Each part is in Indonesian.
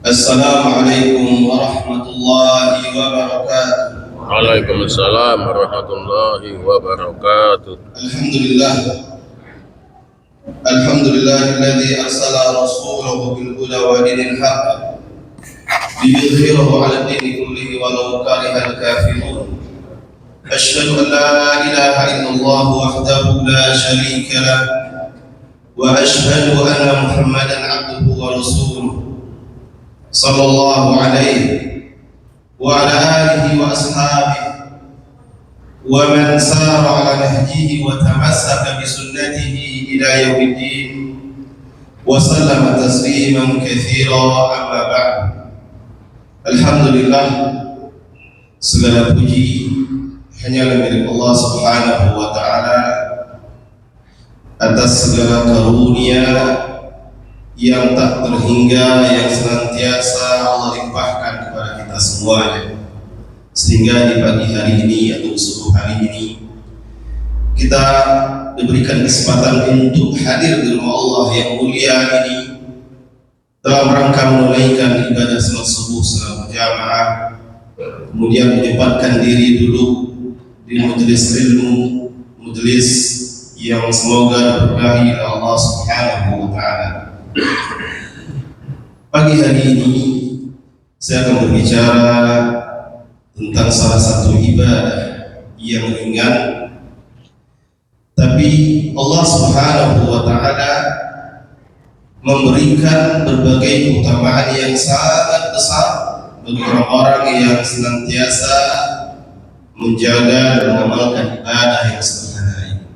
Assalamualaikum warahmatullahi wabarakatuh. Waalaikumsalam warahmatullahi wabarakatuh. Alhamdulillahilladzi arsala rasulahu bil huda wa dinil haqq liyudhhirahu 'ala ad-dini kullihi walau karihal kafirun. Asyhadu an la ilaha illallah wahdahu la syarika lah wa asyhadu anna Muhammadan 'abduhu wa rasuluh. Sallallahu alaihi wa ala alihi wa ashabihi wa man sara ala nahjihi wa tamassaka bi sunnatihi ila yaumiddin wa sallama tasliman katsira, amma ba'd. Alhamdulillah, segala puji hanyalah milik Allah Subhanahu wa taala atas segala karunia yang tak terhingga yang senantiasa Allah limpahkan kepada kita semuanya, sehingga di pagi hari ini atau subuh hari ini kita diberikan kesempatan untuk hadir di rumah Allah yang mulia ini dalam rangka menunaikan ibadah salat subuh secara berjamaah, kemudian menyempatkan diri dulu di majelis ilmu, majelis yang semoga diberkahi oleh Allah Subhanahu wa taala. Pagi hari ini saya akan berbicara tentang salah satu ibadah yang ringan, tapi Allah Subhanahu wa taala memberikan berbagai keutamaan yang sangat besar bagi orang-orang yang senantiasa menjaga dan mengamalkan ibadah yang sederhana ini.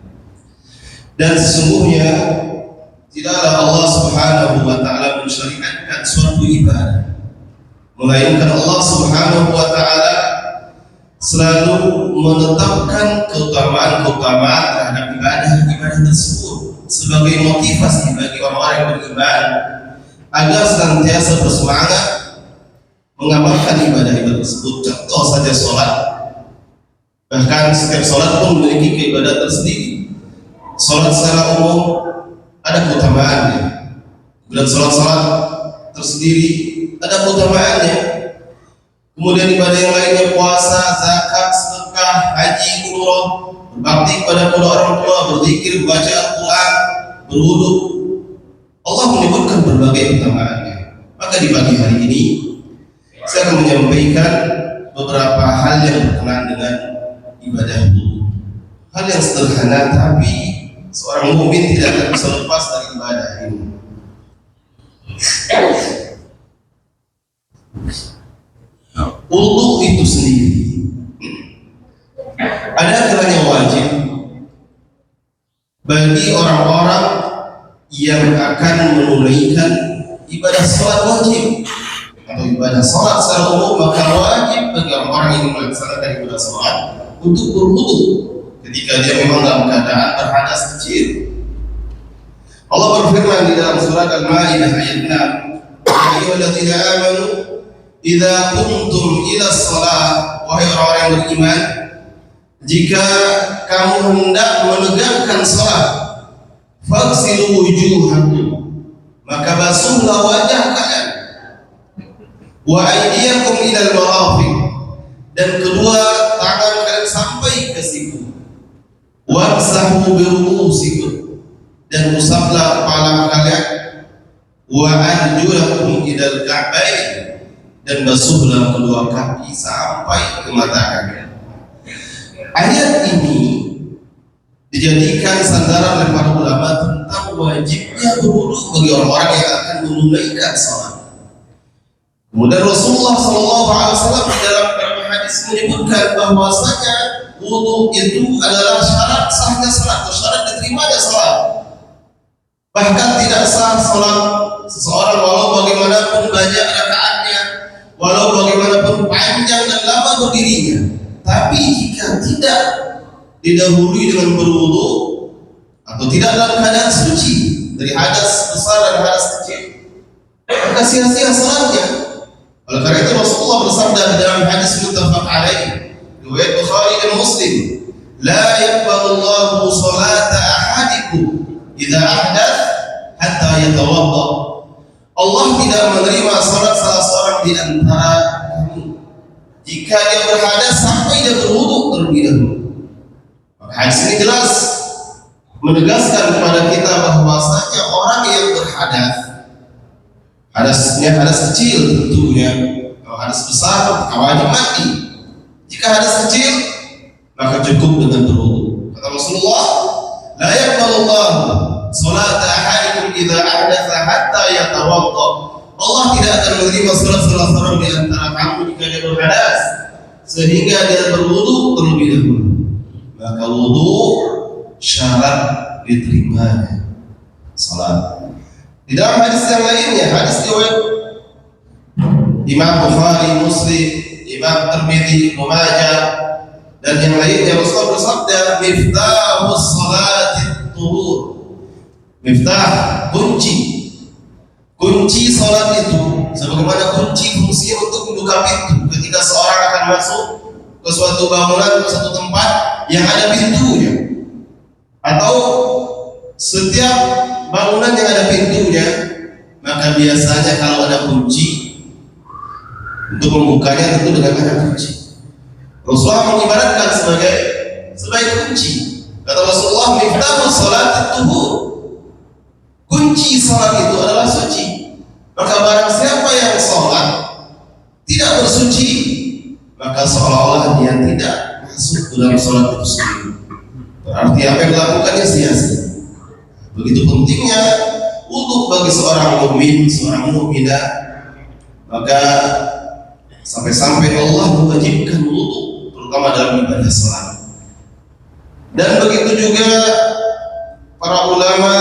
Dan sesungguhnya tidaklah Allah Subhanahu wa taala mensyariatkan suatu ibadah, melainkan Allah Subhanahu wa taala selalu menetapkan keutamaan-keutamaan terhadap ibadah-ibadah tersebut sebagai motivasi bagi orang-orang yang beriman agar senantiasa bersemangat mengamalkan ibadah-ibadah tersebut. Contoh saja sholat. Bahkan setiap sholat pun memiliki keibadah tersendiri. Sholat secara umum ada keutamaannya, dan sholat-sholat tersendiri ada keutamaannya. Kemudian ibadah yang lainnya, puasa, zakat, sedekah, haji, umrah, berbakti kepada kedua orang tua, berzikir, baca Al-Quran, berwudu, Allah menyebutkan berbagai keutamaannya. Maka di pagi hari ini saya akan menyampaikan beberapa hal yang berkenaan dengan ibadah wudu. Hal yang sederhana, tapi seorang mukmin tidak akan bisa lepas dari ibadah ini. Wudu itu sendiri ada kalanya wajib bagi orang-orang yang akan menunaikan ibadah sholat wajib atau ibadah sholat secara umum, maka wajib bagi orang-orang yang melaksanakan ibadah sholat untuk berwudu ketika dia memang dalam keadaan berhadas kecil. Allah berfirman di dalam surat Al-Maidah ayat 6, "Ya ayyuhalladzina amanu idza qumtum ila shalah", wahai orang yang beriman, jika kamu hendak menegakkan salat, faghsilu wujuhakum, maka basuhlah wajah kalian, wa aydiyakum ilal marafiq, dan kedua tangan kalian sampai ke siku, wamsahu biru'usikum, dan usaplah kepala kalian, wa arjulakum ilal ka'bayn, dan basuhlah kedua kaki sampai ke mata kaki. Ayat ini dijadikan sandaran oleh para ulama tentang wajibnya berwudu bagi orang-orang yang akan menunaikan salat. Kemudian Rasulullah SAW di dalam beberapa hadis menyebutkan bahwasanya wudu itu adalah syarat sahnya salat atau syarat diterimanya salat. Bahkan tidak sah salat seseorang walau bagaimanapun banyak rakaatnya, walau bagaimanapun panjang dan lama berdirinya, tapi jika tidak didahului dengan berwudu atau tidak dalam keadaan suci dari hadas besar dan hadas kecil, maka sia-sia salatnya. Oleh karena itu Rasulullah bersabda di dalam hadis muttafaq alaih riwayat Bukhari dan Muslim, "La yaqbalu Allahu salata ahadikum idza ahdath hatta yatawadda. Allah tidak menerima salat salah seorang di antara kamu jika dia berhadas sampai dia berwudu terlebih dahulu. Hadis ini jelas menegaskan kepada kita bahwasanya orang yang berhadas, hadasnya hadas kecil tentunya, kalau hadas besar wajib mati. Jika hadas kecil maka cukup dengan berwudu. Kata Rasulullah, la yaqbalullahu salata ahadikum idza ahdatha hatta yatawadda. Allah tidak akan menerima salat salah seorang di antara kamu jika dia berhadas sehingga dia berwudu terlebih dahulu. Maka wudu syarat diterimanya salat. Di dalam hadis yang lainnya, hadis riwayat Imam Bukhari, Muslim, Imam Tirmidzi, Ibnu Majah dan yang lainnya, Rasulullah bersabda, miftahus salatit tuhur. Miftah, kunci salat itu sebagaimana kunci fungsinya untuk membuka pintu ketika seorang akan masuk ke suatu bangunan, ke suatu tempat yang ada pintunya, atau setiap bangunan yang ada pintunya, maka biasanya kalau ada kunci untuk membukanya tentu dengan ada kunci. Rasulullah mengibaratkan sebagai kunci. Kata Rasulullah, miftahus salatit tuhur. Kunci salat itu adalah suci. Maka barang siapa yang salat tidak bersuci, maka seolah-olah dia tidak masuk dalam salat itu sendiri. Berarti apa yang dilakukannya sia-sia. Begitu pentingnya wudu bagi seorang mukmin, seorang mukminah. Maka sampai-sampai Allah mewajibkan wudu terutama dalam ibadah salat. Dan begitu juga para ulama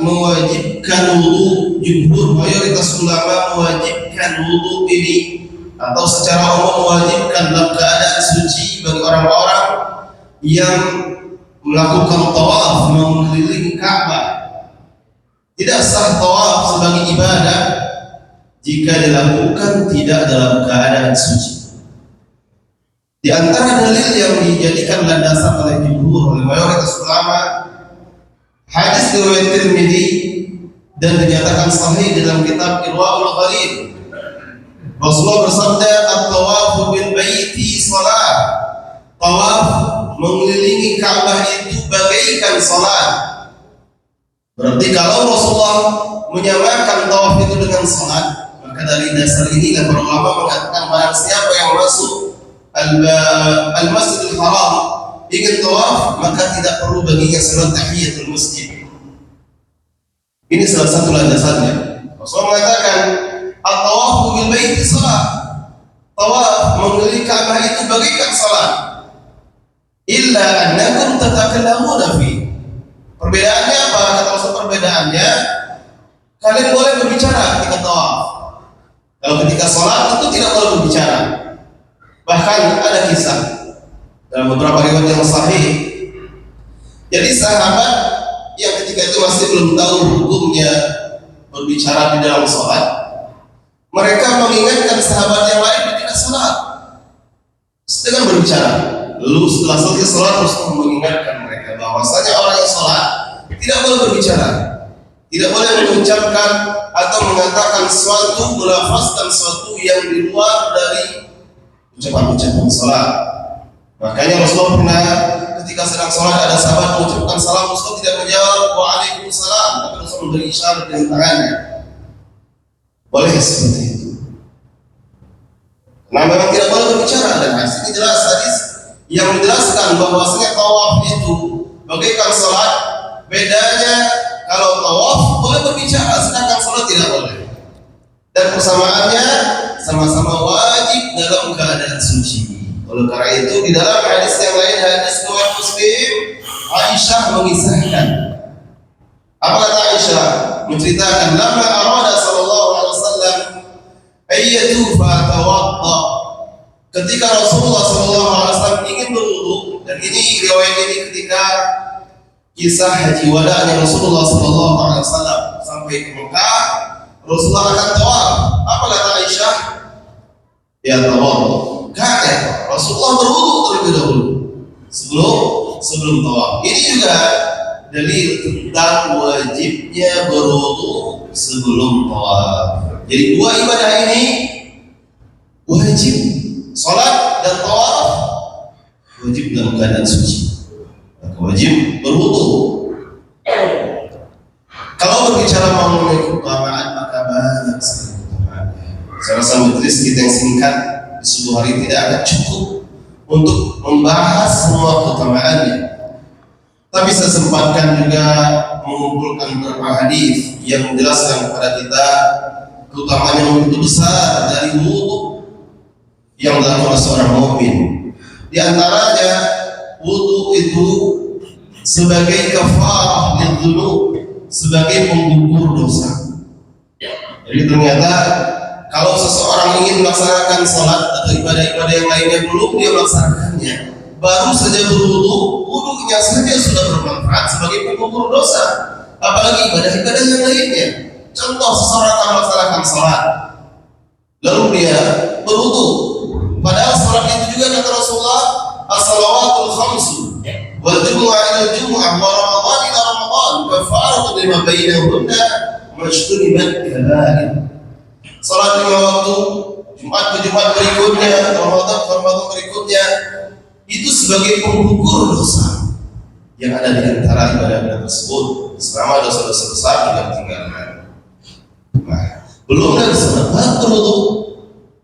mewajibkan wudu, jumhur mayoritas ulama mewajibkan wudu ini atau secara umum mewajibkan dalam keadaan suci bagi orang-orang yang melakukan tawaf mengelilingi Ka'bah. Tidak sah tawaf sebagai ibadah jika dilakukan tidak dalam keadaan suci. Di antara dalil yang dijadikan landasan oleh jumhur, oleh mayoritas ulama, hadis riwayat Tirmidzi dan dinyatakan sahih dalam kitab Irwaul Ghalil. Rasulullah bersabda, at-tawafu bil baiti salat. Tawaf mengelilingi Ka'bah itu bagaikan salat. Berarti kalau Rasulullah menyamakan tawaf itu dengan salat, maka dari dasar ini para ulama mengatakan barang siapa yang masuk al-Masjidil Haram ingin tawaf, maka tidak perlu baginya salat tahiyatul masjid. Ini salah satu landasannya. Rasulullah mengatakan at-tawafu bil baiti salat. Tawaf mengelilingi Ka'bah itu bagaikan salat. Illa annakum tatakallamuna fi. Perbedaannya apa? Kata Rasul, perbedaannya kalian boleh berbicara ketika tawaf. Kalau ketika salat itu tidak boleh berbicara. Bahkan ada kisah dalam beberapa riwayat yang sahih. Jadi sahabat yang ketika itu masih belum tahu hukumnya berbicara di dalam salat, mereka mengingatkan sahabat yang lain ketika salat dengan berbicara. Lalu setelah selesai salat, Rasulullah mengingatkan mereka bahwasanya orang yang salat tidak boleh berbicara, tidak boleh mengucapkan atau mengatakan suatu, melafazkan suatu yang di luar dari ucapan-ucapan salat. Makanya Rasulullah pernah ketika sedang salat ada sahabat mengucapkan salam, Rasulullah tidak menjawab waalaikumsalam, tapi Rasulullah memberi isyarat dengan tangannya. Boleh seperti itu. Nah, memang tidak boleh berbicara, dan hadis ini jelas hadis yang menjelaskan bahwasanya tawaf itu bagaikan salat. Bedanya kalau tawaf boleh berbicara, sedangkan salat tidak boleh. Dan persamaannya sama-sama wajib dalam keadaan suci. Oleh karena itu di dalam hadis yang lain, hadis riwayat Muslim, Aisyah mengisahkan. Apa kata Aisyah? Menceritakan lama arada sallallahu alaihi wasallam ayyatu fa tawadda. Ketika Rasulullah sallallahu alaihi wasallam ingin berwudu, dan ini riwayat ini ketika kisah haji wada'nya Rasulullah sallallahu alaihi wasallam sampai ke Mekah, Rasulullah akan tawaf. Apa kata Aisyah? Ya tawadda. Karena Rasulullah berwudu terlebih dahulu sebelum tawaf. Ini juga dalil tentang wajibnya berwudu sebelum tawaf. Jadi dua ibadah ini wajib, salat dan tawaf wajib dalam keadaan suci. Maka wajib berwudu. Kalau berbicara mengenai keutamaan, maka banyak sekali keutamaan. Saya rasa majelis kita yang singkat di subuh hari tidak akan cukup untuk membahas semua keutamaannya. Tapi saya sempatkan juga mengumpulkan beberapa hadis yang menjelaskan kepada kita keutamaan yang begitu besar dari wudu yang dilakukan oleh seorang mukmin. Di antaranya wudu itu sebagai kafarah lidzunub, sebagai penggugur dosa. Jadi ternyata kalau seseorang ingin melaksanakan salat atau ibadah-ibadah yang lainnya belum dia melaksanakannya, baru saja berwudu, wudunya saja sudah bermanfaat sebagai penggugur dosa, apalagi ibadah-ibadah yang lainnya. Contoh, seseorang akan melaksanakan salat lalu dia berwudu, padahal salat itu juga kata Rasulullah as-salawatul khamsu wal jumu'ah ila jumu'ah wa ramadan ila ramadan kafaratun lima bainahunna majtunibat kabair. Salat 5 waktu, Jumat ke Jumat berikutnya, Ramadan ke Ramadan berikutnya, itu sebagai penggugur dosa yang ada di antara ibadah-ibadah tersebut selama dosa-dosa besar tidak ditinggalkan. Nah, belum lagi salat berwudu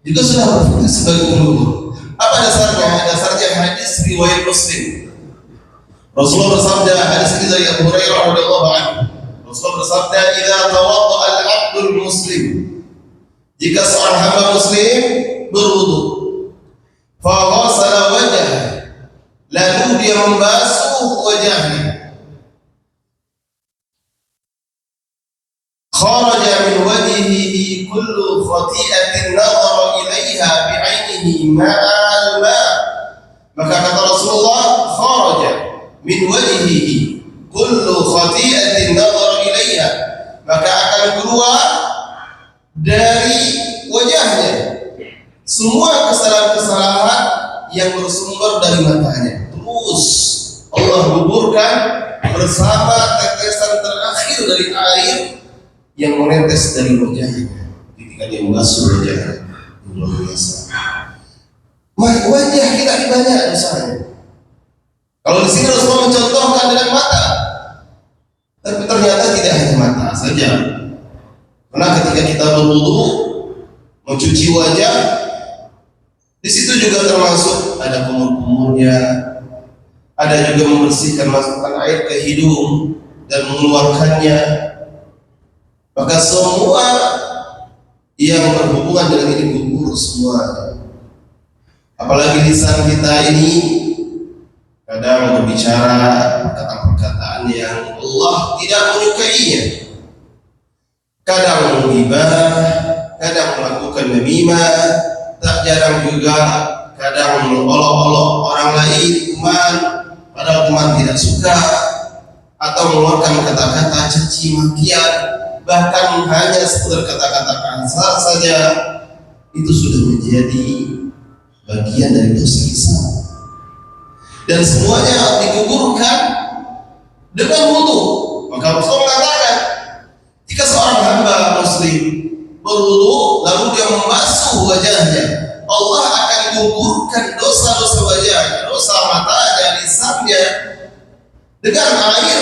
juga sudah berfungsi sebagai penggugur. Apa dasarnya? Dasarnya hadis riwayat Muslim. Rasulullah bersabda, hadis ini dari Abu Hurairah radhiyallahu anhu. Rasulullah bersabda, "Idza tawadda'a al-'abdul muslim." Jika seorang hamba muslim berwudu, fa ghasala wajhah, lalu dia membasuh wajahnya, kharaja min wajhihi kullu khati'atin nadhara ilaiha bi'ainihi ma'al ma'. Maka kata Rasulullah, kharaja min wajhihi kullu khati'atin nadhara ilaiha, maka akan keluar dari wajahnya semua kesalahan-kesalahan yang bersumber dari matanya. Terus Allah guburkan bersama tetesan terakhir dari air yang menetes dari wajahnya ketika dia membasuh wajahnya. Luar biasa. Wajah kita ini banyak dosanya. Kalau di sini Rasulullah mencontohkan dengan mata, tapi ternyata tidak hanya mata saja. Karena ketika kita berwudu, mencuci wajah, di situ juga termasuk ada kumur-kumurnya, ada juga membersihkan, masukkan air ke hidung dan mengeluarkannya. Maka semua yang berhubungan dengan ini gugur semua. Apalagi lisan kita ini kadang berbicara perkataan-perkataan yang Allah tidak menyukainya. Kadang menghibah, kadang melakukan namimah, tak jarang juga kadang mengolok-olok orang lain, teman, padahal teman tidak suka, atau mengeluarkan kata-kata caci makian, bahkan hanya sekedar kata-kata kasar saja, itu sudah menjadi bagian dari dosa besar. Dan semuanya digugurkan dengan wudu. Maka Rasul mengatakan, jika seorang hamba muslim berwudu lalu dia membasuh wajahnya, Allah akan gugurkan dosa-dosa wajahnya, dosa matanya, lisannya dengan air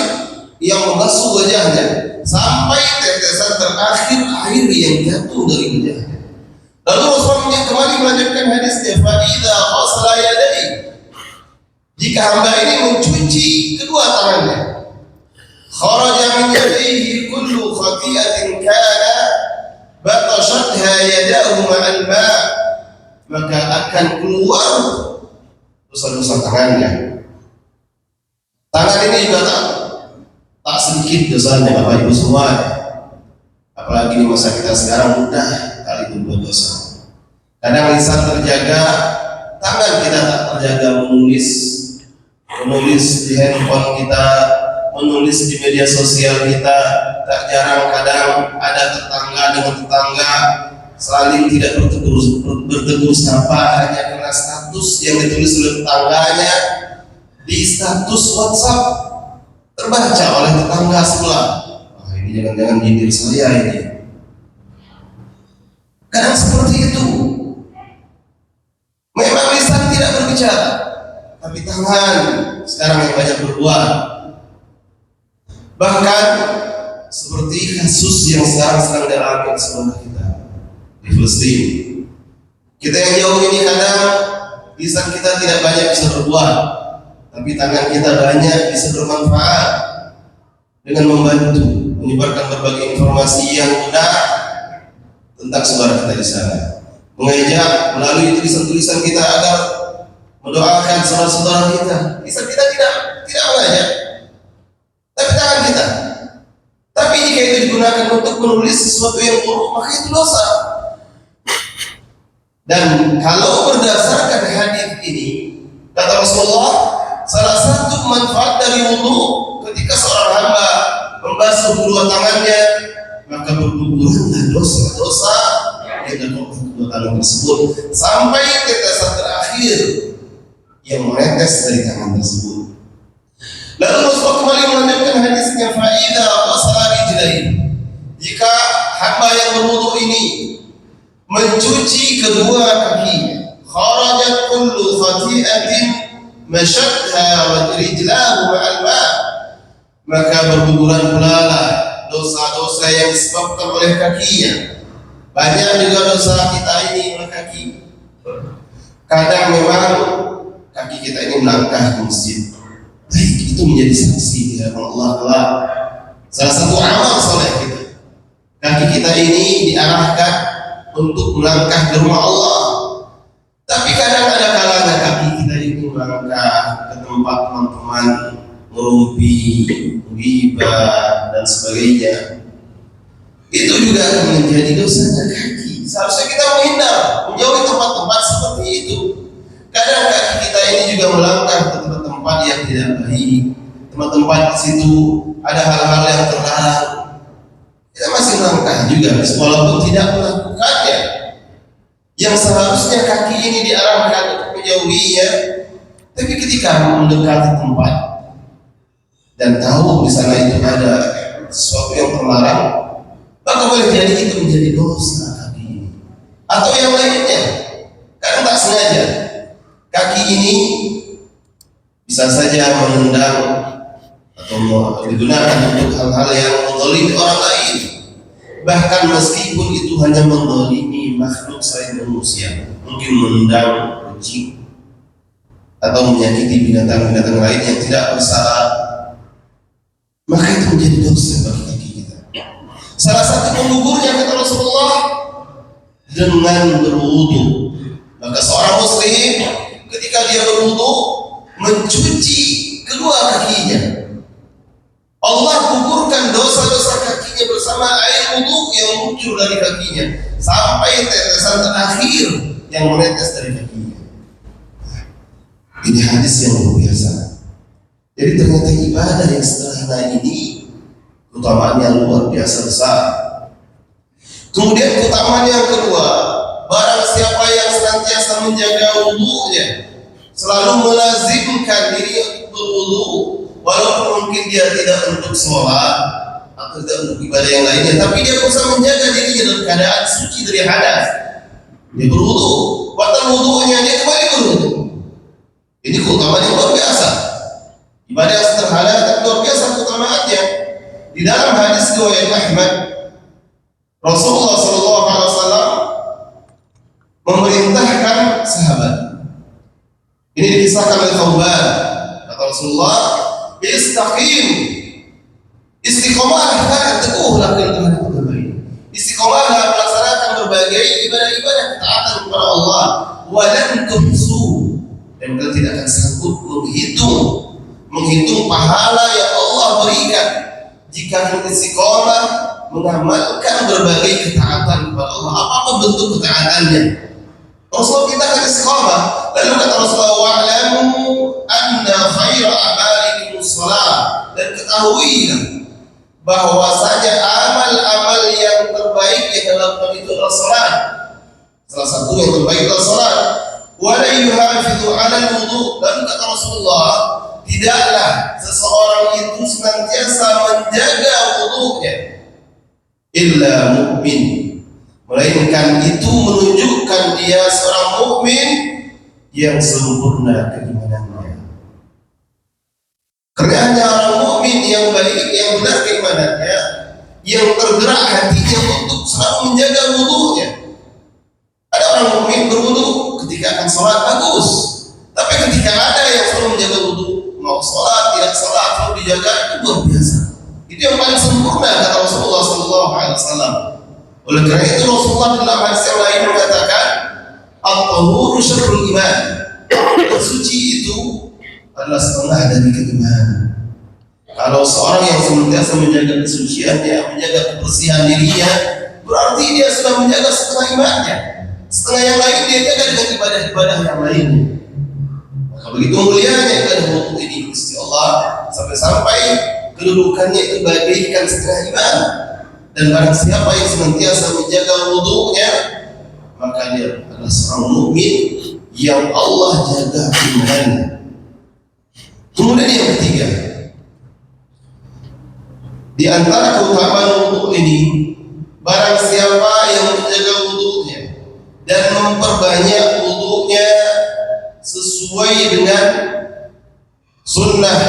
yang membasuh wajahnya sampai tetesan terakhir air yang jatuh dari wajahnya. Lalu Rasulullah kembali melanjutkan hadisnya, fa idza ghasala yadayhi, jika hamba ini mencuci kedua tangannya, kharaja min yadayhi kullu khati'atin kana batashatha yadahu ma'al ma', maka akan keluar dosa-dosa tangannya. Tangan ini juga tak sedikit dosanya Bapak Ibu semua. Apalagi di masa kita sekarang mudah kali berbuat dosa. Kadang lisan terjaga, tangan kita tak terjaga, menulis di handphone kita, menulis di media sosial kita. Tak jarang kadang ada tetangga dengan tetangga saling tidak bertegur sapa hanya karena status yang ditulis oleh tetangganya di status WhatsApp. terbaca oleh tetangga sebelah. Wah, ini jangan-jangan nyindir saya ini. Kadang seperti itu. Memang lisan tidak berbicara, tapi tangan sekarang yang banyak berbuat. Bahkan seperti kasus yang sekarang sedang dialami di sekolah kita di Palestina. Kita yang jauh ini kadang lisan kita tidak banyak bisa berbuat, tapi tangan kita banyak bisa bermanfaat dengan membantu menyebarkan berbagai informasi yang benar tentang saudara kita di sana, mengajak melalui tulisan-tulisan kita agar mendoakan saudara-saudara kita. Lisan kita tidak mengajak, tapi tangan kita. Tapi jika itu digunakan untuk menulis sesuatu yang buruk, maka itu dosa. Dan kalau berdasarkan hadis ini, kata Rasulullah, salah satu manfaat dari wudu ketika seorang hamba membasuh kedua tangannya, maka bergugurlah dosa-dosa yang dilakukan kedua tangan tersebut sampai tetesan terakhir yang menetes dari tangan tersebut. Lalu Rasulullah kembali melanjutkan hadisnya, faida wasala rijlain, jika hamba yang berwudu ini mencuci kedua kakinya, kharajat kullu khati'atin masyadha wa rijlahu ma'al ma', maka berguguran pula dosa-dosa yang disebabkan oleh kakinya. Banyak juga dosa kita ini oleh kaki. Kadang memang kaki kita ini melangkah ke masjid, baik itu menjadi saksi di hadapan Allah kelak. Salah satu amal soleh kita, kaki kita ini diarahkan untuk melangkah ke rumah Allah. Tapi kadang ada kalanya kaki kita ini melangkah ke tempat teman-teman merumpi, ghibah dan sebagainya. Itu juga akan menjadi dosanya kaki. Seharusnya kita menghindar, menjauhi tempat-tempat seperti itu. Kadang kaki kita ini juga melangkah ke tempat-tempat yang tidak baik. Tempat-tempat di situ ada hal-hal yang terlarang. Kita masih melangkah juga, walaupun tidak melakukannya. Yang seharusnya kaki ini diarahkan untuk menjauhinya, tapi ketika mendekati tempat dan tahu di sana itu ada sesuatu yang terlarang, maka boleh jadi itu menjadi dosa kaki ini. Atau yang lainnya, kadang tak sengaja kaki ini bisa saja menendang atau digunakan untuk hal-hal yang menzalimi orang lain, bahkan meskipun itu hanya menzalimi makhluk selain manusia, mungkin menendang kucing atau menyakiti binatang-binatang lain yang tidak bersalah, maka itu menjadi dosa bagi kaki kita. Salah satu penggugurnya kata Rasulullah dengan berwudu. Maka seorang muslim ketika dia berwudu mencuci kedua kakinya, Allah gugurkan dosa-dosa kakinya bersama air wudu yang muncul dari kakinya sampai tetesan terakhir yang menetes dari kakinya. Ini hadis yang luar biasa. Jadi ternyata ibadah yang sederhana ini keutamaannya luar biasa besar. Kemudian keutamaan yang kedua, barang siapa yang senantiasa menjaga wudunya, selalu melazimkan diri untuk berwudu, walaupun mungkin dia tidak untuk sholat atau tidak untuk ibadah yang lainnya, tapi dia berusaha menjaga dirinya dalam keadaan suci dari hadas. Dia berwudu, batal wudunya, dia kembali berwudu. Ini keutamaan yang luar biasa. Ibadah yang sederhana tapi luar biasa keutamaannya. Di dalam hadis riwayat Ahmad, Rasulullah SAW memerintahkan sahabat. Ini dikisahkan oleh Thawban. Kata Rasulullah, istaqim, istiqomahlah, teguhlah dalam agama ini. Istiqomahlah melaksanakan berbagai ibadah-ibadah ketaatan kepada Allah. Walan tuhsu, dan kalian tidak akan sanggup menghitung pahala yang Allah berikan jika kita istiqomah mengamalkan berbagai ketaatan kepada Allah, apapun bentuk ketaatannya. Rasulullah kita akan istiqomah. Lalu kata Rasulullah, wa'lamu anna khaira a'malikum shalah, dan ketahuilah bahwasanya amal-amal yang terbaik yang dilakukan itu adalah salat. Salah satu yang terbaik adalah salat. Wa la yuhafizu 'ala al-wudu, dan kata Rasulullah, tidaklah seseorang itu senantiasa menjaga wudunya illa mu'min, melainkan itu menunjukkan dia seorang mukmin yang sempurna keimanannya. Karena hanya orang mukmin yang baik, yang benar keimanannya, yang tergerak hatinya untuk selalu menjaga wudunya. Ada orang mukmin berwudu ketika akan sholat bagus, tapi ketika ada yang selalu menjaga wudu, mau sholat tidak sholat selalu dijaga, itu luar biasa. Itu yang paling sempurna kata Rasulullah SAW. Oleh karena itu Rasulullah dalam hadis yang lain mengatakan, at-tahuru syatrul iman. Suci itu adalah setengah dari keimanan. Kalau seorang yang senantiasa menjaga kesuciannya, menjaga kebersihan dirinya, berarti dia sudah menjaga setengah imannya. Setengah yang lain dia jaga dengan ibadah-ibadah yang lain. Maka begitu mulianya ibadah wudu ini Gusti Allah, sampai-sampai kedudukannya itu bagaikan setengah iman. Dan barang siapa yang senantiasa menjaga wudunya, maka dia adalah seorang mukmin yang Allah jaga imannya. Kemudian yang ketiga, di antara keutamaan wudu ini, barang siapa yang menjaga wudunya dan memperbanyak wudunya sesuai dengan sunnah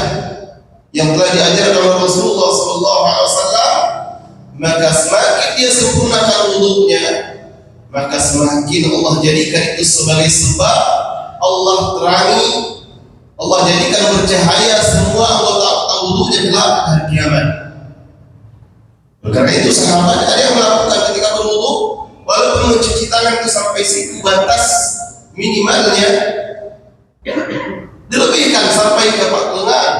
yang telah diajarkan oleh Rasulullah SAW, maka semakin dia sempurnakan wudunya, maka semakin Allah jadikan itu sebagai sebab Allah terangi, Allah jadikan bercahaya semua anggota wudunya kelak hari kiamat. Karena itu sahabat ada yang melakukan ketika berwudu, walaupun mencuci tangan itu sampai siku batas minimalnya, dilebihkan sampai ke lengan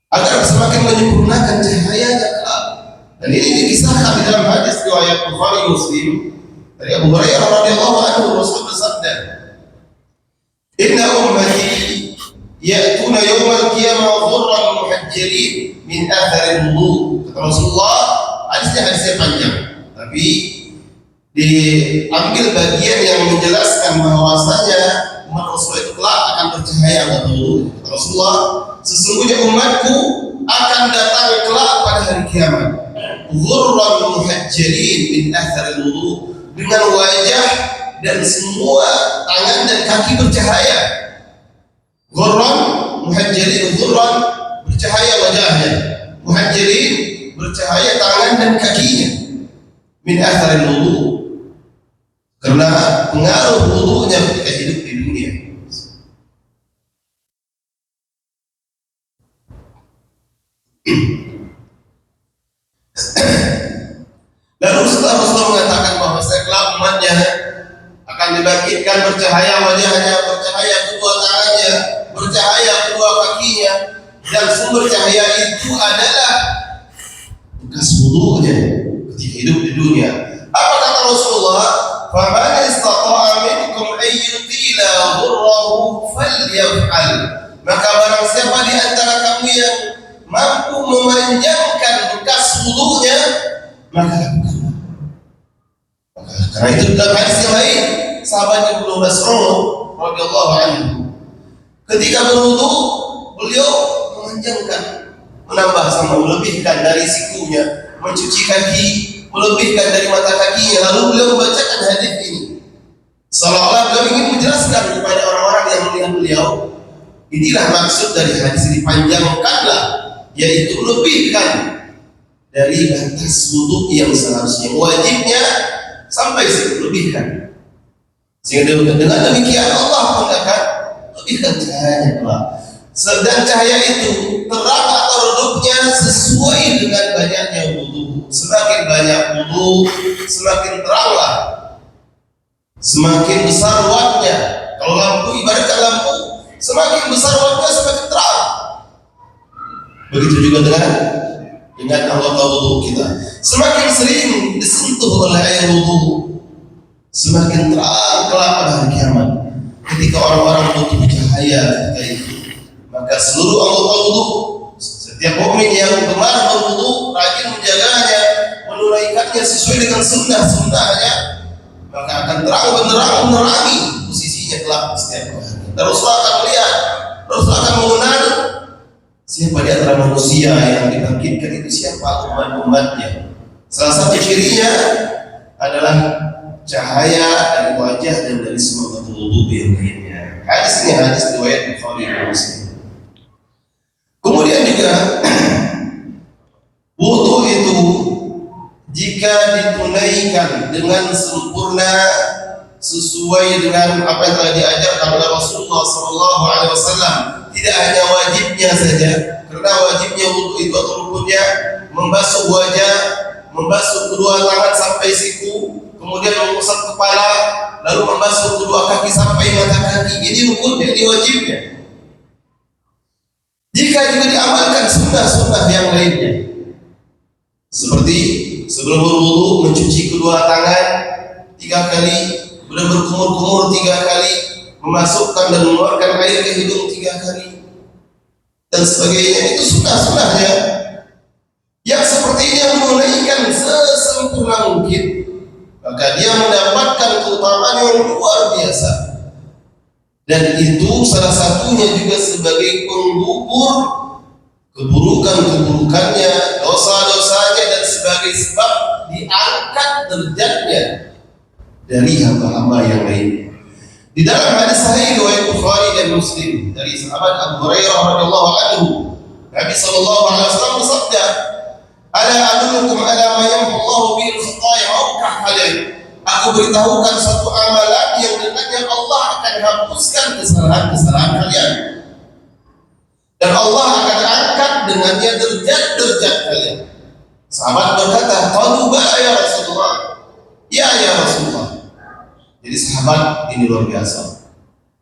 agar semakin menyempurnakan cahayanya kelak. Dan ini dikisahkan di dalam hadis riwayat Bukhari Muslim dari Abu Hurairah radhiyallahu anhu, Rasul bersabda, "Inna ummati ya'tuna yawmal qiyamah ghurran muhajjalin min athari wudu." Kata Rasulullah, hadisnya panjang, tapi diambil bagian yang menjelaskan bahwasanya umat Rasul itu kelak akan bercahaya pada wudu. Kata Rasulullah, sesungguhnya umatku akan datang kelak pada hari kiamat ghurran muhajjalin min athari wudu, dengan wajah dan semua tangan dan kaki bercahaya. Ghurran muhajjalin, ghurran bercahaya wajahnya, muhajjalin bercahaya tangan dan kakinya, min athari wudu, karena pengaruh wudunya ketika hidup di dunia. Lalu setelah Rasulullah mengatakan bahwa kelak umatnya akan dibangkitkan bercahaya wajahnya, bercahaya kedua tangannya, bercahaya kedua kakinya, dan sumber cahaya itu adalah bekas wudunya ketika hidup di dunia. Apa kata Rasulullah? "Faman istata'a minkum an yutila ghurrahu falyaf'al." Maka barang siapa di antara kamu yang mampu memanjangkan bekas wudunya, maka lakukanlah. Karena itu dalam hadis yang lain, sahabat Ibnu Mas'ud radhiyallahu anhu ketika berwudu, beliau memanjangkan, menambah sama melebihkan dari sikunya, mencuci kaki, melebihkan dari mata kakinya, lalu beliau membacakan hadis ini seolah-olah beliau ingin menjelaskan kepada orang-orang yang melihat beliau, inilah maksud dari hadis ini, panjangkanlah, yaitu lebihkan dari batas wudu yang seharusnya wajibnya sampai lebihkan, sehingga dengan demikian Allah pun akan lebihkan cahayanya kelak. Dan cahaya itu terang atau redupnya sesuai dengan banyaknya wudu. Semakin banyak wudu, semakin teranglah, semakin besar wattnya. Kalau lampu, ibaratkan lampu, semakin besar wattnya semakin terang. Begitu juga dengan anggota wudu kita. Semakin sering disentuh oleh air wudu, semakin terang kelak pada hari kiamat. Ketika orang-orang butuh cahaya ketika itu, maka seluruh anggota wudu, setiap mukmin yang gemar berwudu, rajin menjaganya, menunaikannya sesuai dengan sunnah-sunnahnya, maka akan terang benderang menerangi posisinya kelak setiap hari. Dan Rasulullah akan melihat Rasul akan mengenal siapa di antara manusia yang dibangkitkan itu, siapa umat-umatnya. Salah satu cirinya adalah cahaya dari wajah dan dari semua wudhu yang lainnya. Hadis ini hadis riwayat Bukhari dan Muslim. Kemudian juga wudhu itu jika ditunaikan dengan sempurna sesuai dengan apa yang telah diajarkan oleh Rasulullah SAW, tidak hanya wajibnya saja, karena wajibnya wudhu itu atau rukunnya membasuh wajah, membasuh kedua tangan sampai siku, kemudian mengusap kepala, lalu membasuh kedua kaki sampai mata kaki. Ini rukunnya, ini wajibnya. Jika juga diamalkan sunnah-sunnah yang lainnya, seperti sebelum berwudu mencuci kedua tangan 3 kali, kemudian berkumur-kumur 3 kali, memasukkan dan mengeluarkan air ke hidung 3 kali, dan sebagainya. Itu sunnah-sunnahnya yang seperti ini yang menunaikan sesempurna mungkin, maka dia mendapatkan keutamaan yang luar biasa. Dan itu salah satunya juga sebagai penggugur keburukan-keburukannya, dosa-dosanya, dan sebagai sebab diangkat derajatnya dari hamba-hamba yang lainnya. Di dalam hadis sahih riwayat Bukhari dan Muslim dari sahabat Abu Hurairah radhiyallahu anhu, Nabi sallallahu alaihi wasallam bersabda, "Ala adullukum ala ma yamhu Allahu bihi al-khataaya aw kahhalin." Aku beritahukan satu amalan yang dengannya Allah akan hapuskan kesalahan-kesalahan kalian, dan Allah akan angkat dengannya derajat-derajat kalian. Sahabat berkata, "Qalu bala ya Rasulullah." Ya Rasulullah. Jadi sahabat ini luar biasa,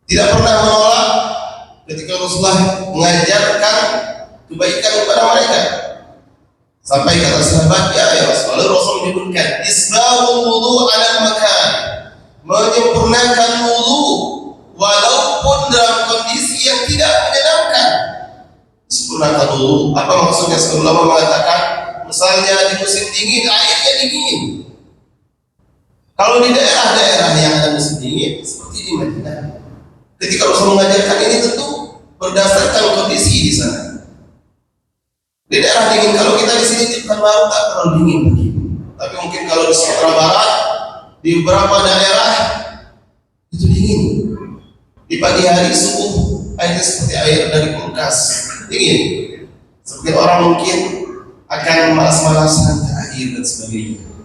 tidak pernah menolak ketika Rasulullah mengajarkan kebaikan kepada mereka. Sampai kata sahabat, ya Rasulullah, Rasul menyebutkan isbahul wudu ala makan, menyempurnakan wudu walaupun dalam kondisi yang tidak menyenangkan. Sempurnakan wudu, apa maksudnya? Sebagian ulama mengatakan, misalnya di musim dingin airnya dingin. Kalau di daerah-daerah yang ada musim dingin seperti di Madinah, ketika Rasul mengajarkan ini tentu berdasarkan kondisi di sana. Di daerah dingin, kalau kita di sini di Pekanbaru tak terlalu dingin lagi, tapi mungkin kalau di Sumatera Barat, di beberapa daerah itu dingin. Di pagi hari subuh airnya seperti air dari kulkas, dingin. Seperti orang mungkin akan malas-malasan air dan sebagainya.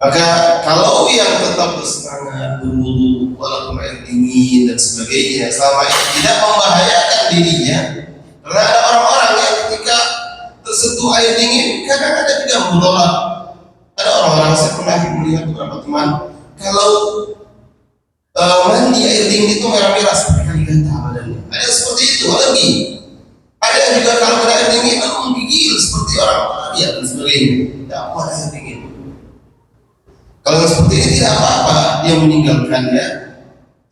Maka kalau yang tetap bersemangat berwudu walaupun air dingin dan sebagainya, selama ini tidak membahayakan dirinya, karena ada orang-orang yang ketika tersentuh air dingin kadang ada juga menolak. Ada orang-orang, saya pernah melihat beberapa teman, kalau mandi air dingin itu merah-merah seperti kali gata badannya. Ada yang seperti itu, alergi. Ada yang juga kalau kena air dingin lalu menggigil seperti orang Arabia dan sebagainya. Tidak apa air dingin. Kalau seperti ini tidak apa-apa, dia meninggalkannya,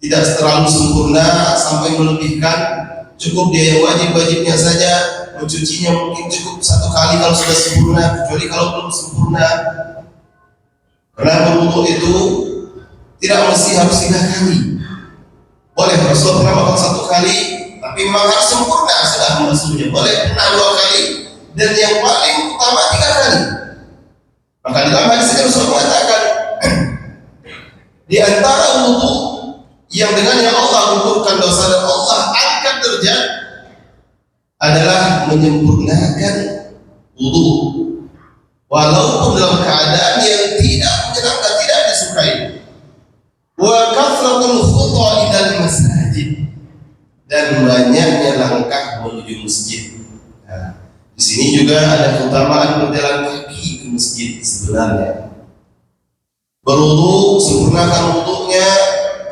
tidak terlalu sempurna sampai melebihkan. Cukup dia yang wajib-wajibnya saja, mencucinya mungkin cukup 1 kali kalau sudah sempurna, kecuali kalau belum sempurna. Karena berwudu itu tidak mesti harus 3 kali. Boleh Rasul pernah melakukan 1 kali, tapi memang harus sempurna sudah membasuhnya. Boleh pernah 2 kali, dan yang paling utama 3 kali. Maka dalam hadis ini Rasul mengatakan, di antara wudu yang dengannya Allah gugurkan dosa dan Allah angkat derajat adalah menyempurnakan wudu walaupun dalam keadaan yang tidak menyenangkan, tidak disukai. Wa kathratul khutha ilal masajid, dan banyaknya langkah menuju masjid. Nah, di sini juga ada keutamaan berjalan kaki ke masjid sebenarnya. Berwudu, sempurnakan wudunya,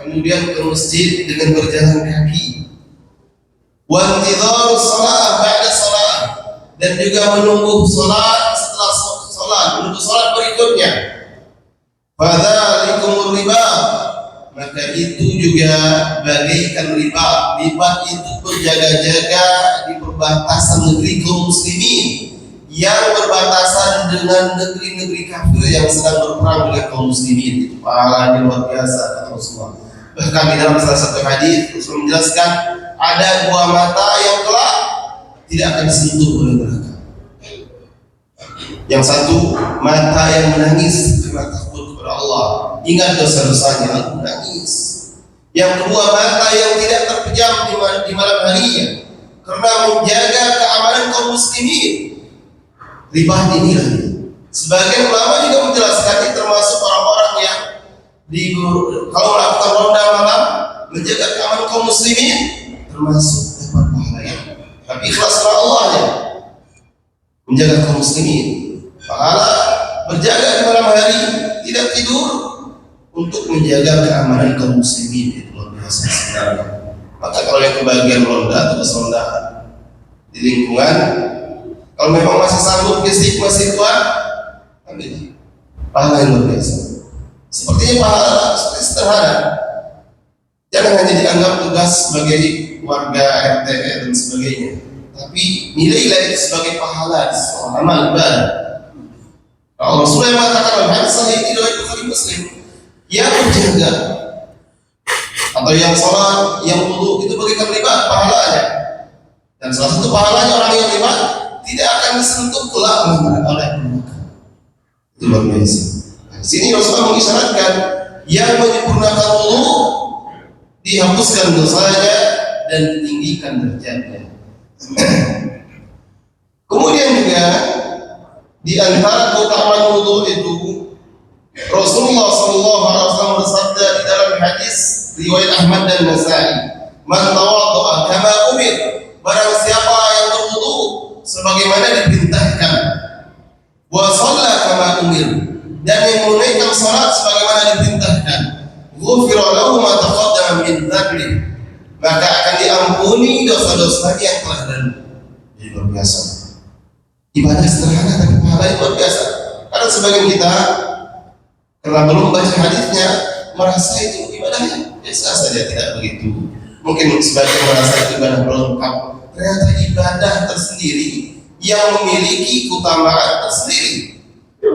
kemudian ke masjid dengan berjalan kaki. Wa intidhar shalah ba'da shalah, dan juga menunggu salat setelah salat, menunggu salat berikutnya. Fadzalikumur riba, maka itu juga bagaikan riba. Riba itu berjaga-jaga di perbatasan negeri kaum muslimin yang berbatasan dengan negeri-negeri kafir yang sedang berperang dengan kaum muslimin. Itu pahalanya luar biasa kata Rasulullah. Bahkan di dalam salah satu hadis Rasul menjelaskan, ada dua mata yang kelak tidak akan disentuh oleh neraka. Yang satu mata yang menangis karena takut kepada Allah, ingat dosa-dosanya, lalu menangis. Yang kedua mata yang tidak terpejam di malam harinya karena menjaga keamanan kaum muslimin. Ribah inilah. Sebagian ulama juga menjelaskan ini termasuk orang-orang yang kalau melakukan ronda malam menjaga keamanan kaum muslimin, termasuk dapat pahala. Tapi ikhlas karena Allah ya, menjaga kaum muslimin. Pahala berjaga di malam hari, tidak tidur untuk menjaga keamanan kaum muslimin, itu luar biasa sekali. Maka kalau yang kebagian ronda atau ronda di lingkungan, kalau memang masih sanggup fisik masih kuat, ambil pahala yang luar biasa. Sepertinya pahala seperti sederhana. Jangan hanya dianggap tugas sebagai warga RT dan sebagainya, tapi nilai itu sebagai pahala, seorang amal ibadah. Allah Rasulullah yang mengatakan dalam hadis sahih riwayat Bukhari Muslim, yang menjaga atau yang sholat, yang wudu itu bagikan ribat pahalanya. Dan salah satu pahalanya orang yang ribat tidak akan disentuh kelak oleh neraka. Itu luar biasa. Di sini Rasulullah mengisyaratkan yang menyempurnakan wudu dihapuskan dosanya dan ditinggikan derajatnya. Kemudian juga di antara keutamaan wudu itu Rasulullah SAW bersabda di dalam hadis riwayat Ahmad dan Nasai, "Man tawadda'a kama umir," barang siapa yang berwudu sebagaimana diperintahkan, wa shalla kama umir, dan yang menunaikan salat sebagaimana diperintahkan, ghufira lahu ma taqaddama min dzambi, maka akan diampuni dosa-dosanya yang telah lalu. Ini luar biasa. Ibadah sederhana tapi pahala luar biasa. Karena sebagian kita karena belum baca hadisnya merasa itu ibadahnya biasa saja, tidak begitu. Mungkin sebagian merasa itu ibadah pelengkap. Ternyata ibadah tersendiri yang memiliki keutamaan tersendiri.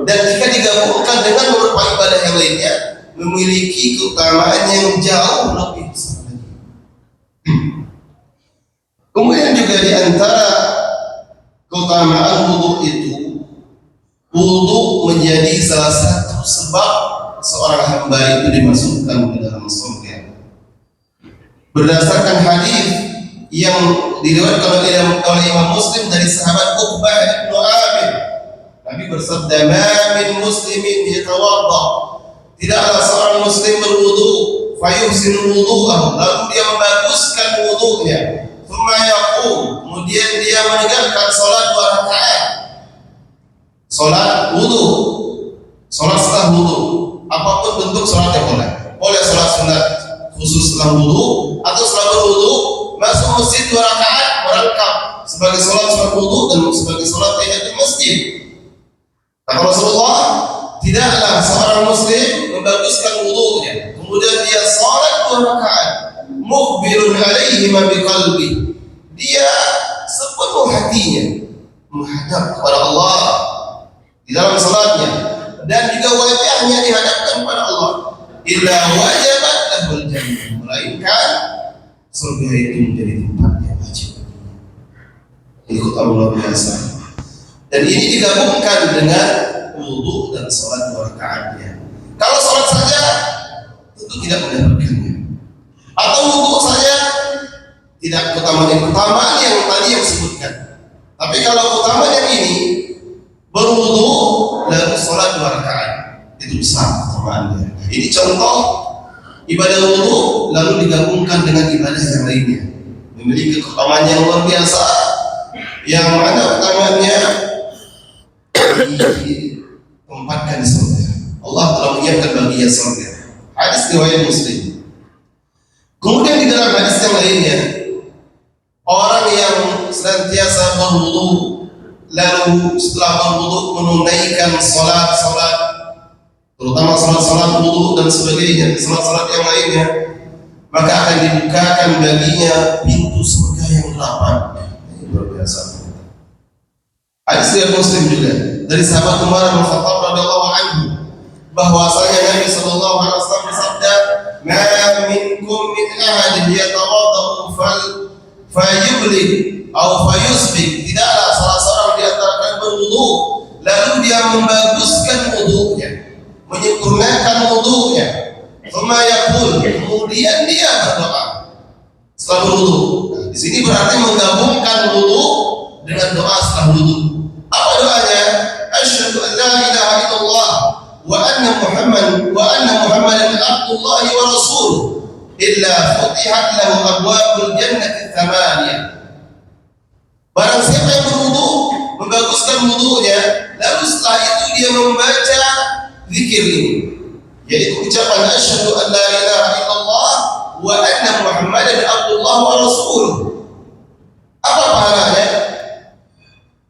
Dan jika digabungkan dengan beberapa ibadah yang lainnya, memiliki keutamaan yang jauh lebih besar lagi. Kemudian juga di antara keutamaan wudu itu, wudu menjadi salah satu sebab seorang hamba itu dimasukkan ke dalam surga. Berdasarkan hadis yang diriwayatkan oleh Imam Muslim dari sahabat Uqbah bin Amir, Nabi bersabda, "Ma min muslimin yatawadda," tidaklah seorang muslim berwudu, fayuhsinu wudu'ahu, lalu dia membaguskan wudunya, thumma yaqum, kemudian dia menegakkan salat 2 rakaat. Salat wudu, salat setelah wudu, apapun bentuk salatnya boleh salat sunat khusus setelah wudu atau setelah berwudu masuk masjid 2 rakaat merangkap sebagai salat wudu dan sebagai salat tahiyatul masjid. Kata Rasulullah, tidaklah seorang muslim membaguskan wudunya kemudian dia salat 2 rakaat mukhbirun alaihi ma biqalbi, dia sepenuh hatinya menghadap kepada Allah di dalam salatnya dan juga wajahnya dihadapkan kepada Allah, illa wajabat lahul jannah, melainkan surga itu menjadi tempat yang wajib. Ini keutamaan luar biasa. Dan ini digabungkan dengan wudu dan salat 2 rakaatnya. Kalau salat saja tentu tidak mendapatkannya, atau wudu saja tidak keutamaan yang tadi yang disebutkan. Tapi kalau keutamaan yang ini, berwudu lalu salat 2 rakaat, itu besar keutamaannya. Ini contoh ibadah wudu lalu digabungkan dengan ibadah yang lainnya, memiliki keutamaan yang luar biasa, yang mana utamanya ditempatkan di surga. Allah telah menyiapkan baginya surga. Hadis riwayat Muslim. Kemudian di dalam hadis yang lainnya, orang yang senantiasa berwudu lalu setelah berwudu menunaikan salat, terutama salat wudu dan sebagainya, salat yang lainnya, maka akan dibukakan baginya pintu surga yang 8. Ini luar biasa. Hadis riwayat Muslim juga dari sahabat Umar bin Khattab radhiyallahu anhu bahwasanya Nabi sallallahu alaihi wasallam bersabda, "Ma minkum min ahadin yatawaddau fayubli atau fayusbik, tidaklah salah seorang di antara kalian berwudu lalu dia membaguskan wudunya, menyempurnakan wudunya, kemudian dia berdoa setelah berwudu. Nah, di sini berarti menggabungkan wudu dengan doa setelah wudu. Apa doanya? Asyhadu an la ilaha illallah wa anna Muhammadan abdullahi wa rasuluh illa futihat lahu abwabul jannati thamaniyah. Barang siapa yang berwudu, membaguskan wudunya, lalu setelah itu dia membaca zikir ini, yaitu ucapan asyhadu an la ilaha illallah wa anna Muhammadan abdullah wa rasuluh. Apa pahalanya?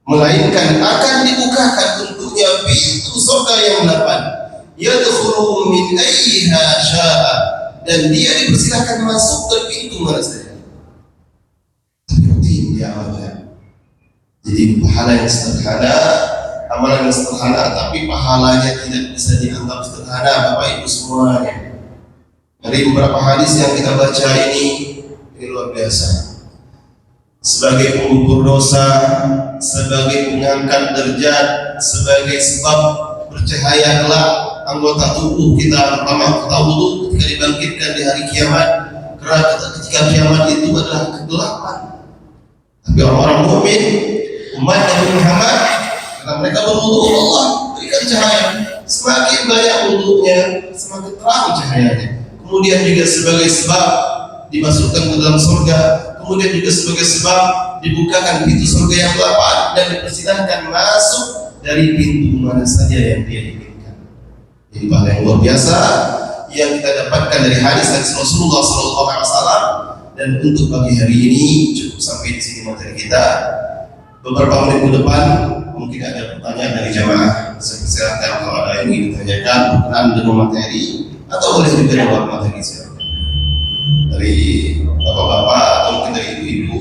Melainkan akan dibukakan untuknya pintu surga yang 8, yadkhulu min ayyiha syaa, dan dia dipersilakan masuk dari pintu mana saja. Seperti dia amalkan. Jadi pahala yang sederhana, amalan yang sederhana, tapi pahalanya tidak bisa dianggap sederhana, Bapak Ibu semuanya. Dari beberapa hadis yang kita baca ini luar biasa. Sebagai pengukur dosa, sebagai pengangkat derajat, sebagai sebab bercahaya kelak anggota tubuh kita, pertama kita wudu ketika dibangkitkan di hari kiamat. Karena ketika kiamat itu adalah kegelapan. Tapi orang-orang mukmin, umat Nabi Muhammad, karena mereka berwudu, Allah berikan cahaya. Semakin banyak wudunya, semakin terang cahayanya. Kemudian juga sebagai sebab dimasukkan ke dalam surga, kemudian juga sebagai sebab dibukakan pintu surga yang 8 dan dipersilahkan masuk dari pintu mana saja yang dia inginkan. Jadi pahala yang luar biasa yang kita dapatkan dari hadis Rasulullah SAW. Dan untuk pagi hari ini cukup sampai di sini materi kita. Beberapa menit ke depan mungkin ada pertanyaan dari jamaah. Saya persilakan kalau ada yang ingin ditanyakan berkenaan dengan materi, atau boleh juga jawab materi silakan. Dari bapak-bapak atau mungkin dari ibu-ibu.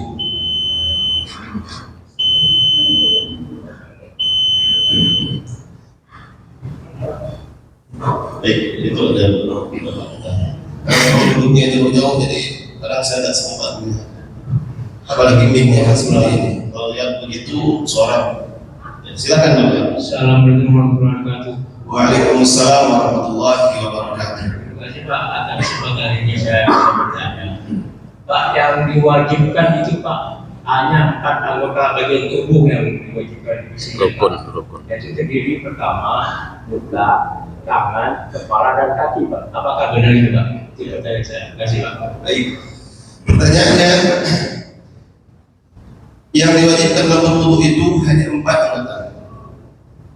Baik, itu ada beberapa pertanyaan. Kalau duduknya jauh-jauh jadi kadang saya tidak sempat melihat. Apalagi mic-nya kan sebelah ini. Kalau lihat begitu suara. Ya, silakan dulu. Assalamualaikum warahmatullahi wabarakatuh. Waalaikumsalam warahmatullahi wabarakatuh. Terima kasih Pak atas kesempatan ini saya bisa bertanya. Pak, yang diwajibkan itu Pak hanya 4 anggota bagian tubuh yang diwajibkan di sini. Rukun. Yaitu terdiri pertama muka, tangan, kepala dan kaki Pak. Apakah benar itu Pak? Itu pertanyaan saya. Terima kasih Pak. Baik. Pertanyaannya, yang diwajibkan dalam berwudu itu hanya 4 anggota.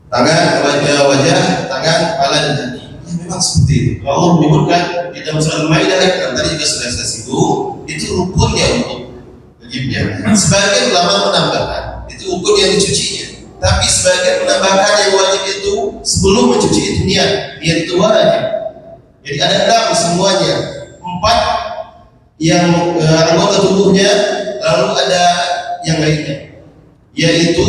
Tangan, wajah, tangan, kepala dan kaki. Ya, memang seperti itu. Allah menyebutkan di dalam surah Al-Maidah yang tadi juga sudah saya singgung, itu rukunnya untuk wajibnya. Sebagian ulama menambahkan itu rukun yang dicucinya. Tapi sebagian menambahkan yang wajib itu sebelum mencuci itu niat itu wajib. Jadi ada 6 semuanya, 4 yang anggota tubuhnya, lalu ada yang lainnya, yaitu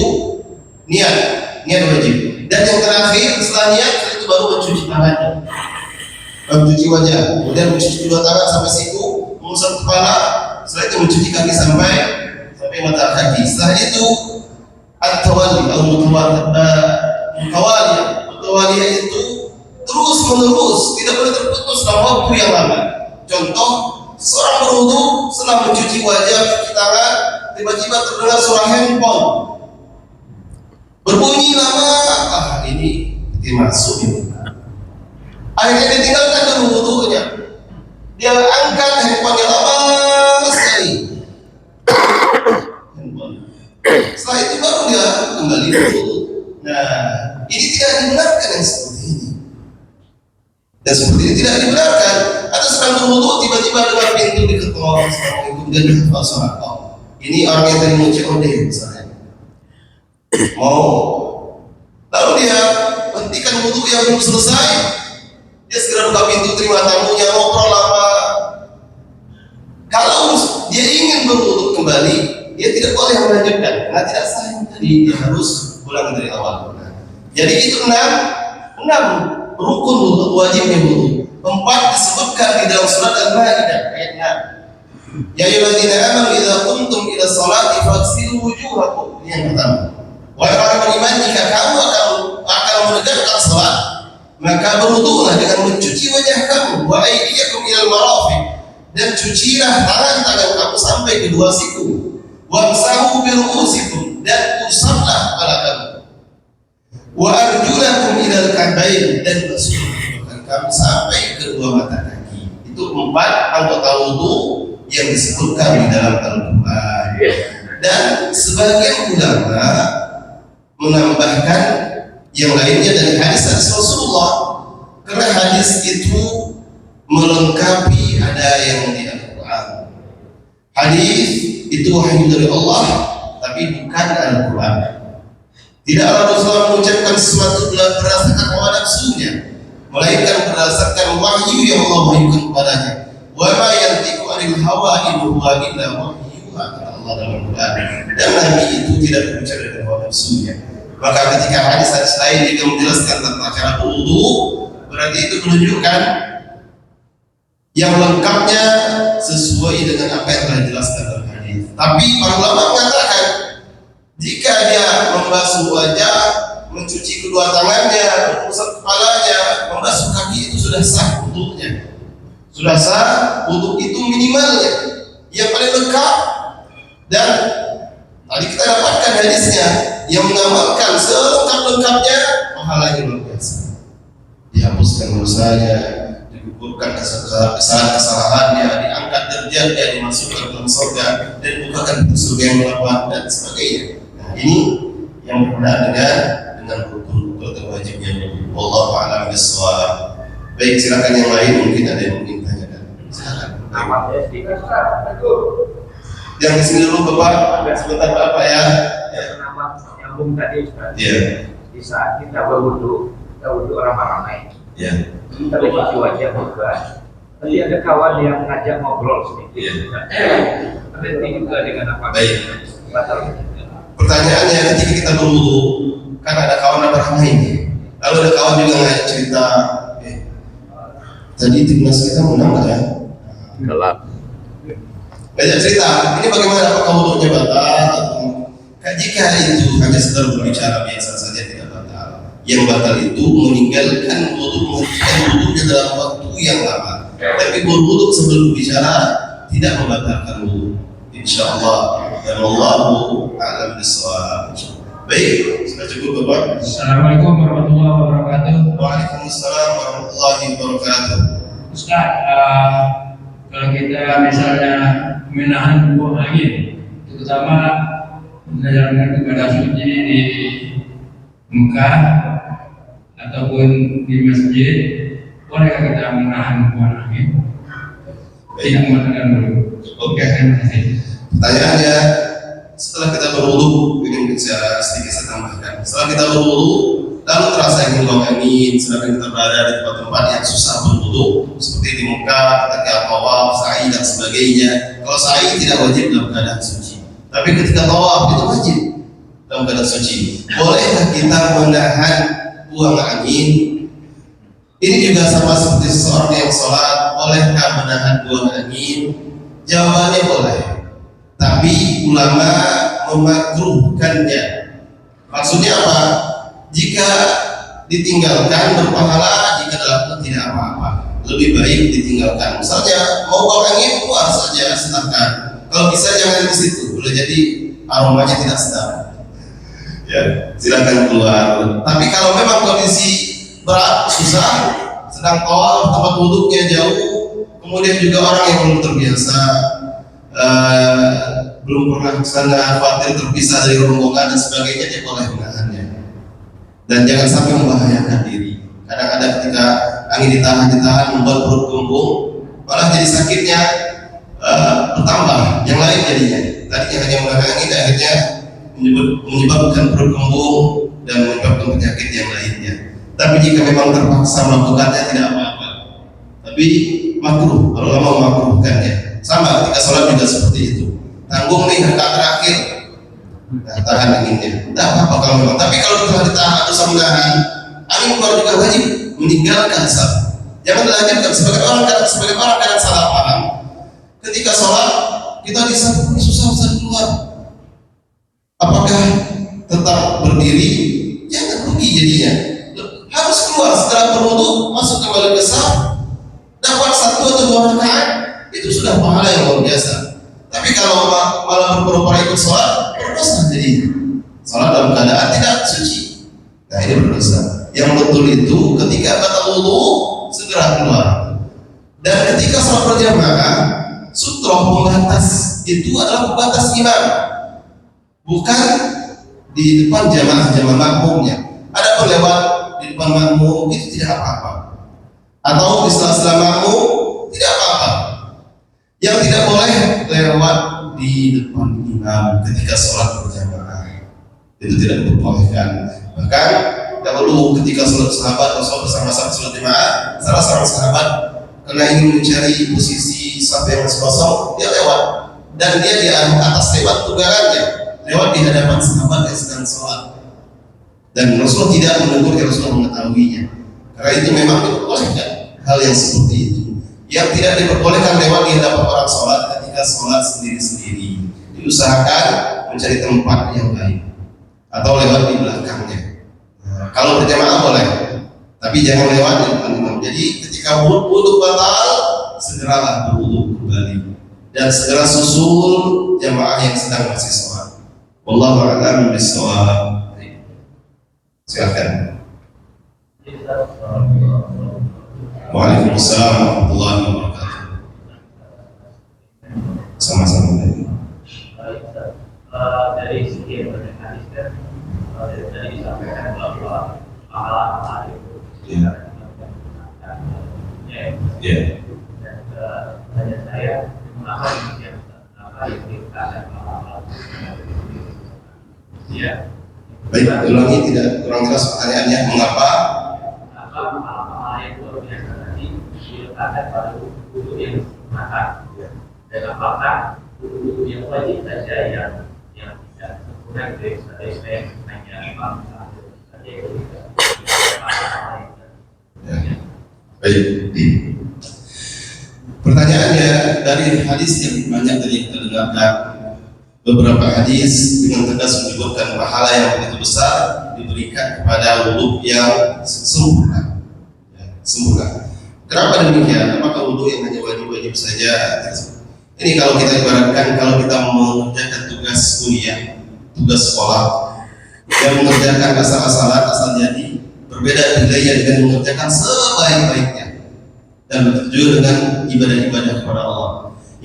niat wajib. Dan yang terakhir setelah niat itu baru mencuci tangannya, mencuci wajah, kemudian mencuci kedua tangan sampai siku, mengusap kepala, setelah itu mencuci kaki sampai mata kaki. Setelah itu at-tawali atau mutawaliyah itu terus menerus, tidak boleh terputus dalam waktu yang lama. Contoh, seorang berwudu setelah mencuci wajah, mencuci tangan, tiba-tiba terdengar suara handphone berbunyi lama. Ini masuk ini. Akhirnya ditinggalkan dulu wudunya. Dia angkat handphonenya lama sekali. Setelah itu baru dia kembali wudu. Nah, ini tidak dibenarkan yang seperti ini. Dan seperti ini tidak dibenarkan. Atau sedang berwudu tiba-tiba dengar pintu diketok, kemudian dihafal sholat. Ini orang yang tadi mau COD misalnya. Lalu dia hentikan wudu yang belum selesai, dia segera buka pintu terima tamunya, ngobrol lama. Kalau dia ingin berwudu kembali, dia tidak boleh melanjutkan, karena tidak sah yang tadi, dia harus pulang dari awal. Jadi itu 6 rukun wudu, wajibnya wudu. 4 disebutkan di dalam surat Al-Maidah ayat 6. Ya ayyuhalladzina amanu idza qumtum ila sholati faghsilu wujuhakum. Ini yang pertama. Wahai orang beriman, jika kamu akan menegakkan salat, maka berwudulah dengan mencuci wajah kamu, wa aydiyakum ilal marafiq, dan cucilah tangan-tangan kamu sampai kedua siku, wamsahu bi ru'usikum, dan usaplah kepala kamu, wa arjulakum ilal ka'bayn, dan basuhlah kamu sampai kedua mata kaki. Itu 4 anggota wudu yang disebutkan di dalam Al-Quran. Dan sebagian ulama menambahkan yang lainnya dari hadis Rasulullah, karena hadis itu melengkapi ada yang di Al-Quran. Hadis itu wahyu dari Allah, tapi bukan Al-Quran. Tidaklah Rasulullah mengucapkan sesuatu berdasarkan hawa nafsunya, melainkan berdasarkan wahyu yang Allah wahyukan kepadanya. Wa ma yantiqu 'anil hawa in huwa illa wahyuha, kata Allah dalam Al-Quran. Dan Nabi itu tidak berbicara dengan hawa nafsunya. Maka ketika hadis-hadis lain juga menjelaskan tentang cara berwudu, berarti itu menunjukkan yang lengkapnya sesuai dengan apa yang telah dijelaskan dalam hadis. Tapi para ulama mengatakan jika dia membasuh wajah, mencuci kedua tangannya, mengusap kepalanya, membasuh kaki, itu sudah sah wudunya. Sudah sah wudu itu minimalnya yang paling lengkap. Dan tadi kita dapatkan hadisnya yang mengamalkan selengkap-lengkapnya, pahalanya luar biasa. Dihapuskan dosanya, digugurkan kesalahan-kesalahannya, diangkat derajatnya, dimasukkan dalam surga, dan dibukakan pintu surga yang melawan, dan sebagainya. Nah, ini yang berkenaan dengan rukun terwajibnya wudu. Wallahu a'lam bishawab. Baik, silakan yang lain, mungkin ada yang ingin tanyakan. Silakan. Yang di sini dulu Bapak, sebentar Bapak ya. Nyambung tadi Ustaz. Iya. Di saat kita berwudu, kita wudu ramai-ramai. Iya. Kita bercuci wajah juga. Tadi ada kawan yang ngajak ngobrol sedikit. Iya. Berarti juga dengan apa? Baik. Batal. Pertanyaannya, ketika kita berwudu, kan ada kawan ramai ini. Lalu ada kawan juga ngajak cerita, tadi timnas kita menang nggak ya? Kalah. Ngajak cerita, ini bagaimana, apakah wudunya batal? Jika itu hanya sekedar berbicara biasa saja, tidak batal. Yang batal itu meninggalkan wudu, menghentikan wudunya dalam waktu yang lama. Tapi berwudu sebelum bicara tidak membatalkan wudu. Insyaallah. Dan Allahu a'lam bishawab. Baik, sudah cukup Bapak. Assalamualaikum warahmatullahi wabarakatuh. Waalaikumsalam warahmatullahi wabarakatuh. Ustaz, kalau kita misalnya menahan buang angin, terutama menjalankan ibadah suci di Mekah ataupun di masjid, bolehkah kita menahan buang angin? Tidak mengatakan dulu. Oke, terima kasih. Pertanyaannya, setelah kita berwudu, ini mungkin saya sedikit tambahkan. Setelah kita berwudu, lalu terasa ingin buang angin, sedangkan kita berada di tempat-tempat yang susah berwudu, seperti di Mekah, ketika tawaf, sa'i dan sebagainya. Kalau sa'i tidak wajib dalam keadaan suci, tapi ketika tawaf itu wajib dalam keadaan suci. Bolehkah kita menahan buang angin? Ini juga sama seperti seseorang yang sholat, bolehkah menahan buang angin? Jawabannya boleh, tapi ulama memakruhkannya. Maksudnya apa? Jika ditinggalkan berpahala, jika dilakukan tidak apa-apa. Lebih baik ditinggalkan. Misalnya mau buang angin, keluar saja, silakan. Kalau bisa jangan di situ, boleh jadi aromanya tidak sedap. Ya, silakan keluar. Tapi kalau memang kondisi berat, susah, sedang tawaf, tempat wuduknya jauh, kemudian juga orang yang belum terbiasa, belum pernah kesana, khawatir terpisah dari rombongan dan sebagainya, dia boleh menahannya. Dan jangan sampai membahayakan diri. Kadang-kadang ketika angin ditahan membuat perut kembung, malah jadi sakitnya bertambah, yang lain jadinya. Tadinya hanya menahan angin, akhirnya menyebabkan perut kembung dan menyebabkan penyakit yang lainnya. Tapi jika memang terpaksa melakukannya tidak apa-apa. Tapi makruh, kalau lama memakruhkannya. Sama ketika sholat juga seperti itu. Tanggung nih rakaat terakhir, nah, tahan anginnya. Tidak apa-apa kalau memang. Tapi kalau telah ditahan, berusaha menahan, angin keluar juga wajib meninggalkan salat. Jangan dilanjutkan sebagai orang kadang salah paham. ketika sholat kita disebut susah keluar. Apakah tetap berdiri? Jangan rugi jadinya. Harus keluar setelah berwudu, masuk kembali ke saf, dapat 1 atau 2 rakaat, itu sudah pahala yang luar biasa. Tapi kalau malah berpura-pura ikut sholat, berdosa jadinya. Sholat dalam keadaan tidak suci, nah ini berdosa. Yang betul itu ketika batal wudu segera keluar. Dan ketika sholat berjamaah, sutroh pembatas itu adalah pembatas imam, bukan di depan jamaah makmumnya. Ada lewat di depan makmum itu tidak apa-apa, atau di sela-sela makmum tidak apa-apa. Yang tidak boleh lewat di depan imam ketika sholat berjamaah, itu tidak diperbolehkan. Bahkan dahulu ketika sholat sahabat Rasul bersama-sama sholat jamaah, salah seorang sahabat karena ingin mencari posisi saf yang masih kosong, dia lewat dan dia di atas lewat tunggangannya, lewat di hadapan sahabat yang sedang sholat. Dan Rasul tidak menegur, Rasul mengetahuinya. Karena itu memang diperbolehkan hal yang seperti itu. Yang tidak diperbolehkan lewat di hadapan orang sholat ketika sholat sendiri-sendiri. Diusahakan mencari tempat yang lain atau lewat di belakangnya. Nah, kalau berjamaah boleh, tapi jangan lewat di depan imam. Jadi ketika wudu batal, segeralah berwudu kembali dan segera susul jamaah yang sedang masih sholat. Wallahu a'lam bishawab. Silakan. Waalaikumsalam warahmatullahi wabarakatuh. Sama-sama. Dari segi hadis kan tadi disampaikan bahwa pahala itu Ya. Dan tanya saya apa yang dikatakan pahala? Ya. Baik, ulangi, tidak kurang jelas pertanyaannya. Mengapa? Pahala yang luar biasa tadi diletakkan pada wudu yang sunat, dan apakah wudu yang wajib saja yang tidak sempurna dari saya hanya saja itu tidak. Baik. Pertanyaannya dari hadis yang banyak tadi kita dengarkan, beberapa hadis dengan tegas menyebutkan pahala yang begitu besar diberikan kepada wudu yang sempurna. Sempurna. Kenapa demikian? Apakah wudu yang hanya wajib-wajib saja? Ini kalau kita ibaratkan, kalau kita mengerjakan tugas kuliah, tugas sekolah, yang mengerjakan asal-asalan, asal jadi, berbeda nilainya dengan mengerjakan sebaik-baiknya, dan begitu dengan ibadah-ibadah kepada Allah.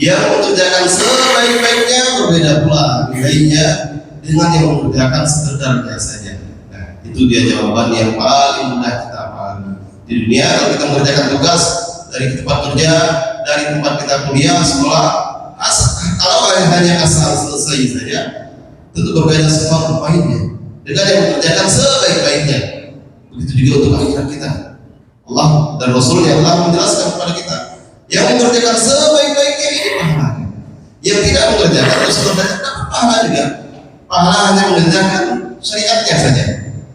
Yang mengerjakan sebaik-baiknya berbeda pula nilainya dengan yang mengerjakan sekedarnya saja. Nah, itu dia jawaban yang paling mudah kita pahami. Di dunia kalau kita mengerjakan tugas dari tempat kerja, dari tempat kita kuliah, sekolah, kalau hanya asal selesai saja, tentu berbeda sesuatu pahitnya dengan yang mengerjakan sebaik-baiknya. Begitu juga untuk akhirat kita. Allah dan Rasul yang telah menjelaskan kepada kita, yang mengerjakan sebaik-baiknya ini pahalanya. Yang tidak mengerjakan terus dapat pahala juga. Pahala hanya mengerjakan syariatnya saja,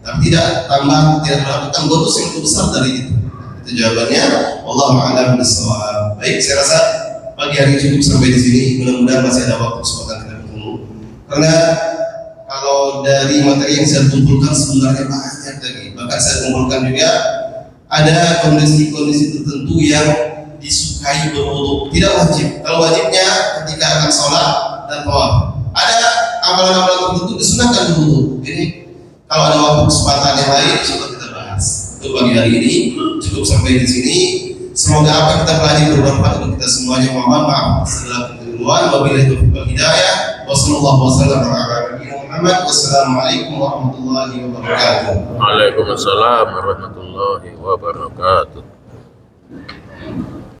tapi tidak tambah, tidak melakukan bonus yang lebih besar dari itu. Itu jawabannya. Wallahu a'lam bishawab. Baik, saya rasa pagi hari cukup sampai di sini. Mudah-mudahan masih ada waktu kesempatan kita bertemu. Karena kalau dari materi yang saya kumpulkan sebenarnya banyak lagi. Bahkan saya kumpulkan juga ada kondisi-kondisi tertentu yang disukai berwudu, tidak wajib. Kalau wajibnya ketika akan sholat dan tawaf. Ada amalan-amalan tertentu disunahkan berwudu. Jadi kalau ada waktu kesempatan yang lain, insya kita bahas. Untuk pagi hari ini cukup sampai di sini. Semoga apa yang kita pelajari bermanfaat untuk kita semuanya. Mohon maaf segala kekeliruan. Wabillahi taufiq wal hidayah. Wassalamualaikum warahmatullahi wabarakatuh. Waalaikumsalam warahmatullahi wabarakatuh.